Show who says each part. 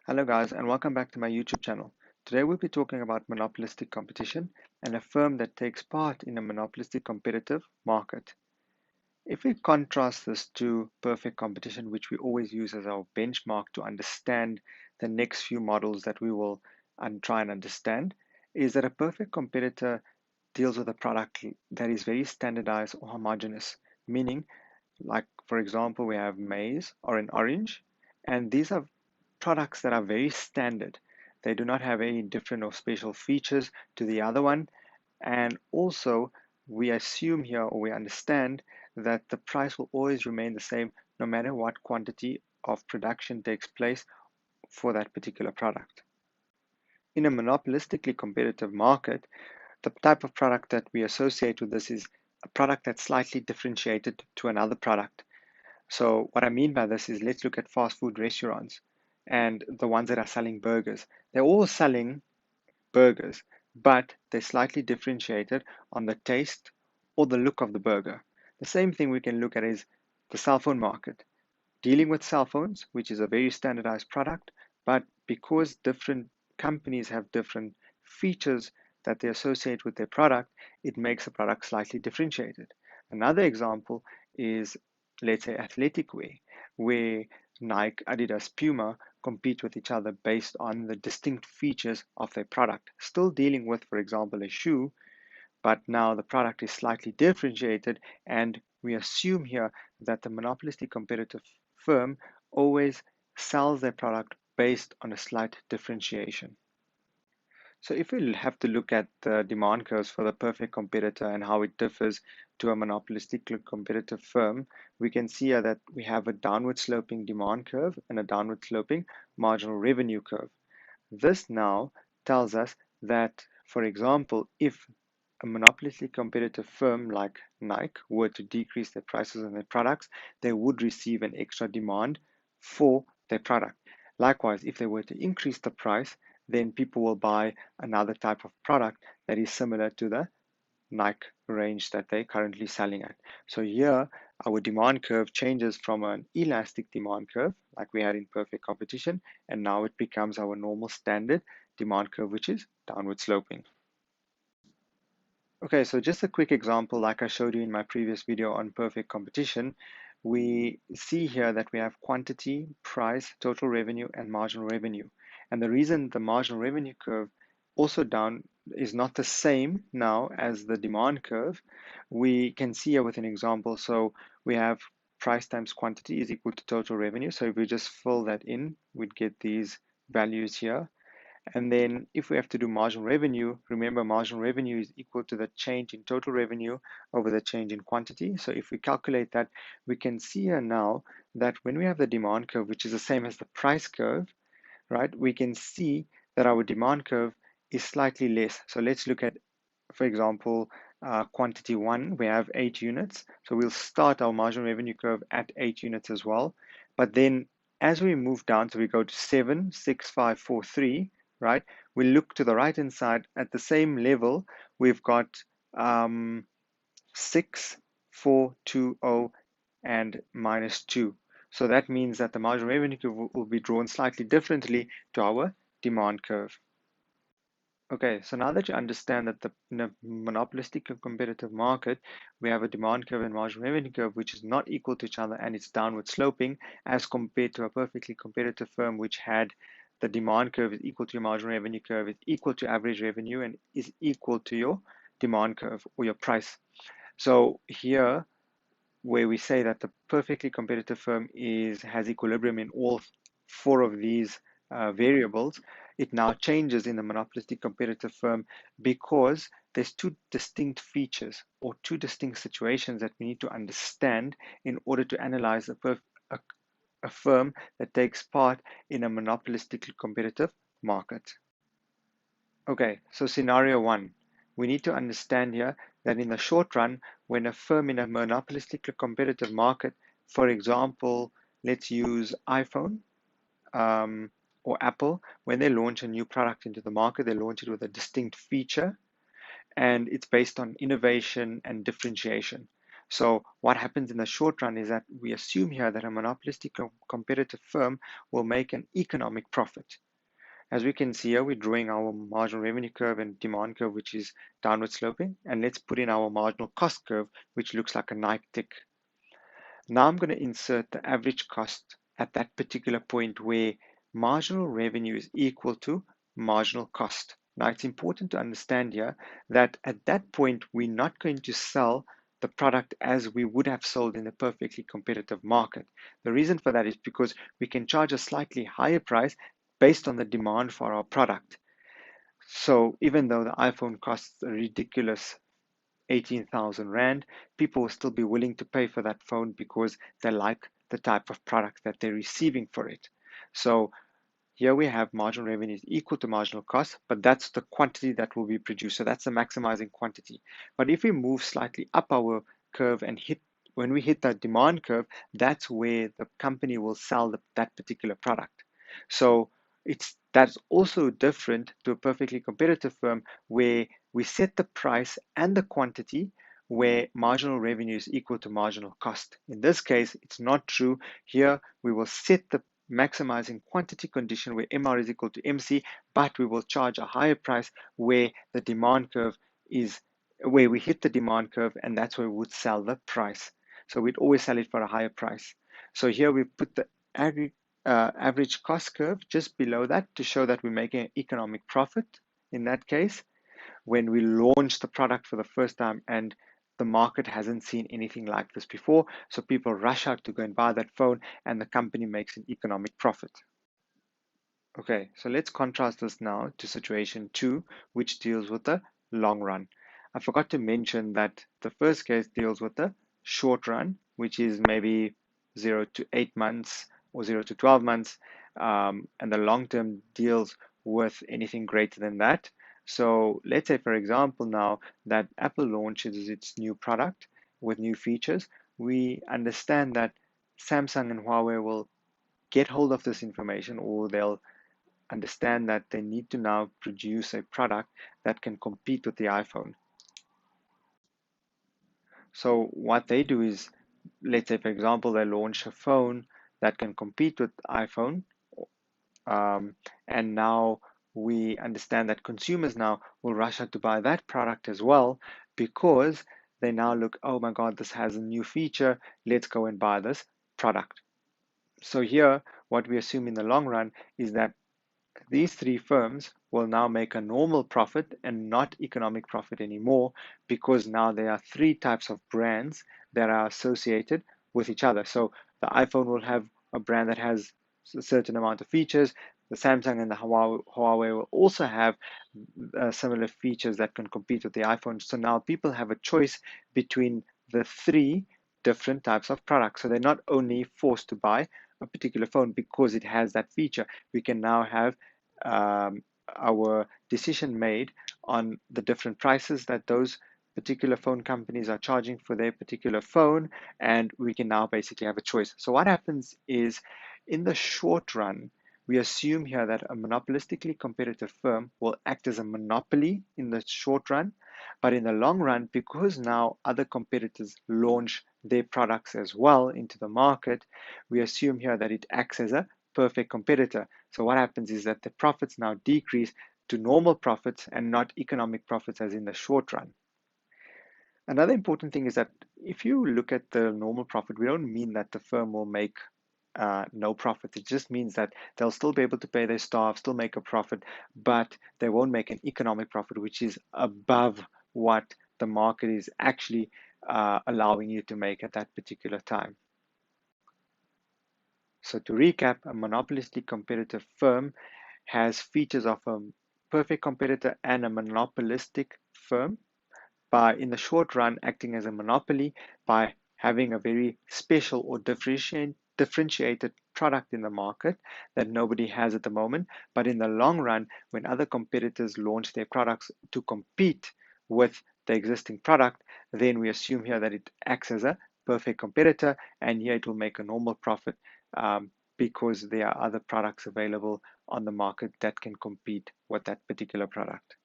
Speaker 1: Hello guys and welcome back to my YouTube channel. Today we'll be talking about monopolistic competition and a firm that takes part in a monopolistic competitive market. If we contrast this to perfect competition, which we always use as our benchmark to understand the next few models that we will try and understand, is that a perfect competitor deals with a product that is very standardized or homogeneous, meaning like for example, we have maize or an orange, and these are products that are very standard. They do not have any different or special features to the other one. And also, we assume here or we understand that the price will always remain the same no matter what quantity of production takes place for that particular product. In a monopolistically competitive market, the type of product that we associate with this is a product that's slightly differentiated to another product. So what I mean by this is let's look at fast food restaurants and the ones that are selling burgers. They're all selling burgers, but they're slightly differentiated on the taste or the look of the burger. The same thing we can look at is the cell phone market. Dealing with cell phones, which is a very standardized product, but because different companies have different features that they associate with their product, it makes the product slightly differentiated. Another example is, let's say, athletic wear, where Nike, Adidas, Puma compete with each other based on the distinct features of their product. Still dealing with, for example, a shoe, but now the product is slightly differentiated, and we assume here that the monopolistic competitive firm always sells their product based on a slight differentiation. So if we have to look at the demand curves for the perfect competitor and how it differs to a monopolistic competitive firm, we can see here that we have a downward sloping demand curve and a downward sloping marginal revenue curve. This now tells us that, for example, if a monopolistic competitive firm like Nike were to decrease their prices on their products, they would receive an extra demand for their product. Likewise, if they were to increase the price, then people will buy another type of product that is similar to the Nike range that they're currently selling at. So here, our demand curve changes from an elastic demand curve, like we had in perfect competition, and now it becomes our normal standard demand curve, which is downward sloping. Okay, so just a quick example, like I showed you in my previous video on perfect competition, we see here that we have quantity, price, total revenue, and marginal revenue. And the reason the marginal revenue curve also down is not the same now as the demand curve, we can see here with an example. So we have price times quantity is equal to total revenue. So if we just fill that in, we'd get these values here. And then if we have to do marginal revenue, remember marginal revenue is equal to the change in total revenue over the change in quantity. So if we calculate that, we can see here now that when we have the demand curve, which is the same as the price curve, right, we can see that our demand curve is slightly less. So let's look at, for example, quantity 1, we have 8 units. So we'll start our marginal revenue curve at 8 units as well. But then as we move down, so we go to 7, 6, 5, 4, 3, right? We look to the right hand side at the same level, we've got 6, 4, 2, 0, and minus 2. So that means that the marginal revenue curve will be drawn slightly differently to our demand curve. Okay, so now that you understand that in a monopolistic and competitive market, we have a demand curve and marginal revenue curve which is not equal to each other and it's downward sloping as compared to a perfectly competitive firm which had the demand curve is equal to your marginal revenue curve, is equal to average revenue, and is equal to your demand curve or your price. So here, where we say that the perfectly competitive firm has equilibrium in all 4 of these variables, it now changes in the monopolistic competitive firm because there's 2 distinct features or 2 distinct situations that we need to understand in order to analyze a firm that takes part in a monopolistically competitive market. Okay, so scenario 1. We need to understand here that in the short run, when a firm in a monopolistically competitive market, for example, let's use iPhone or Apple, when they launch a new product into the market, they launch it with a distinct feature and it's based on innovation and differentiation. So what happens in the short run is that we assume here that a monopolistic competitive firm will make an economic profit. As we can see here, we're drawing our marginal revenue curve and demand curve, which is downward sloping. And let's put in our marginal cost curve, which looks like a Nike tick. Now I'm going to insert the average cost at that particular point where marginal revenue is equal to marginal cost. Now it's important to understand here that at that point, we're not going to sell the product as we would have sold in a perfectly competitive market. The reason for that is because we can charge a slightly higher price based on the demand for our product. So even though the iPhone costs a ridiculous 18,000 Rand, people will still be willing to pay for that phone because they like the type of product that they're receiving for it. So here we have marginal revenue is equal to marginal cost, but that's the quantity that will be produced. So that's the maximizing quantity. But if we move slightly up our curve and when we hit that demand curve, that's where the company will sell that particular product. So that's also different to a perfectly competitive firm where we set the price and the quantity where marginal revenue is equal to marginal cost. In this case, it's not true. Here, we will set the maximizing quantity condition where MR is equal to MC, but we will charge a higher price where the demand curve is where we hit the demand curve, and that's where we would sell the price. So we'd always sell it for a higher price. So here we put the average cost curve just below that to show that we're making an economic profit in that case when we launch the product for the first time and the market hasn't seen anything like this before. So people rush out to go and buy that phone and the company makes an economic profit. Okay, so let's contrast this now to situation 2, which deals with the long run. I forgot to mention that the first case deals with the short run, which is maybe 0 to 8 months or 0 to 12 months, and the long term deals with anything greater than that. So let's say, for example, now that Apple launches its new product with new features, we understand that Samsung and Huawei will get hold of this information, or they'll understand that they need to now produce a product that can compete with the iPhone. So what they do is, let's say, for example, they launch a phone that can compete with iPhone, and now we understand that consumers now will rush out to buy that product as well because they now look, oh my God, this has a new feature, let's go and buy this product. So here, what we assume in the long run is that these three firms will now make a normal profit and not economic profit anymore because now there are three types of brands that are associated with each other. So the iPhone will have a brand that has a certain amount of features. The Samsung and the Huawei will also have similar features that can compete with the iPhone. So now people have a choice between the three different types of products. So they're not only forced to buy a particular phone because it has that feature. We can now have our decision made on the different prices that those particular phone companies are charging for their particular phone, and we can now basically have a choice. So what happens is, in the short run, we assume here that a monopolistically competitive firm will act as a monopoly in the short run, but in the long run, because now other competitors launch their products as well into the market, we assume here that it acts as a perfect competitor. So what happens is that the profits now decrease to normal profits and not economic profits as in the short run. Another important thing is that if you look at the normal profit, we don't mean that the firm will make no profit. It just means that they'll still be able to pay their staff, still make a profit, but they won't make an economic profit, which is above what the market is actually allowing you to make at that particular time. So to recap, a monopolistic competitive firm has features of a perfect competitor and a monopolistic firm by, in the short run, acting as a monopoly by having a very special or differentiated product in the market that nobody has at the moment. But in the long run, when other competitors launch their products to compete with the existing product, then we assume here that it acts as a perfect competitor, and here it will make a normal profit because there are other products available on the market that can compete with that particular product.